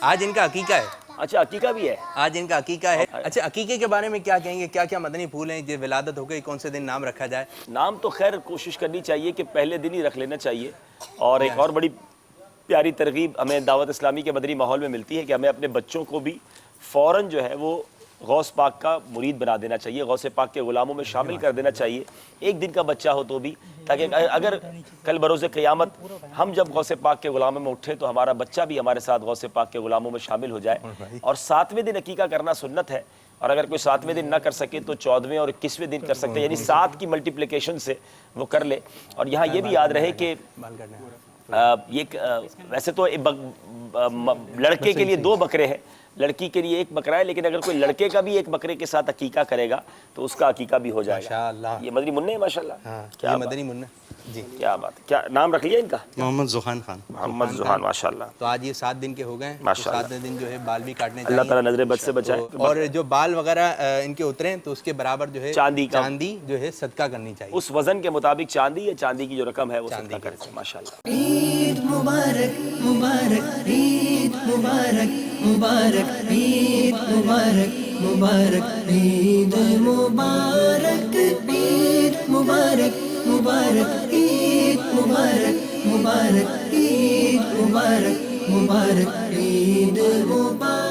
آج ان کا عقیقہ ہے. اچھا عقیقہ بھی ہے آج ان کا عقیقہ ہے. اچھا عقیقے کے بارے میں کیا کہیں گے؟ کیا کیا مدنی پھول ہیں؟ جو ولادت ہو گئی کون سے دن نام رکھا جائے؟ نام تو خیر کوشش کرنی چاہیے کہ پہلے دن ہی رکھ لینا چاہیے. اور ایک اور بڑی پیاری ترغیب ہمیں دعوت اسلامی کے مدنی ماحول میں ملتی ہے کہ ہمیں اپنے بچوں کو بھی فوراً جو ہے وہ غوث پاک کا مرید بنا دینا چاہیے، غوث پاک کے غلاموں میں شامل کر دینا چاہیے. ایک دن کا بچہ ہو تو بھی، تاکہ اگر کل بروز قیامت ہم جب غوث پاک کے غلاموں میں اٹھے تو ہمارا بچہ بھی ہمارے ساتھ غوث پاک کے غلاموں میں شامل ہو جائے. اور 7ویں دن عقیقہ کرنا سنت ہے، اور اگر کوئی 7ویں دن نہ کر سکے تو 14ویں اور 21ویں دن کر سکتے ہیں، یعنی 7 کی ملٹیپلیکیشن سے وہ کر لے. اور یہاں یہ بھی یاد رہے کہ یہ ویسے تو لڑکے کے لیے 2 بکرے ہیں، لڑکی کے لیے 1 بکرا ہے، لیکن اگر کوئی لڑکے کا بھی 1 بکرے کے ساتھ عقیقہ کرے گا تو اس کا عقیقہ بھی ہو جائے گا. ماشاءاللہ. یہ مدنی منع ہے ماشاءاللہ. یہ مدنی منع. جی کیا بات ہے. کیا نام رکھ لیا ان کا؟ محمد ذوحان خان. محمد ذوحان. ماشاءاللہ. تو آج یہ 7 دن کے ہو گئے. 7ویں دن جو ہے بال بھی کاٹنے چاہیے. اللہ تعالیٰ نظر بد سے بچائے. اور جو بال وغیرہ ان کے اتریں تو اس کے برابر جو ہے چاندی جو ہے صدقہ کرنی چاہیے. اس وزن کے مطابق چاندی یا چاندی کی جو رقم ہے وہ صدقہ کریں. ماشاءاللہ. عید مبارک مبارک عید مبارک مبارک عید مبارک مبارک عید مبارک عید مبارک مبارک عید مبارک مبارک عید مبارک مبارک عید مبارک.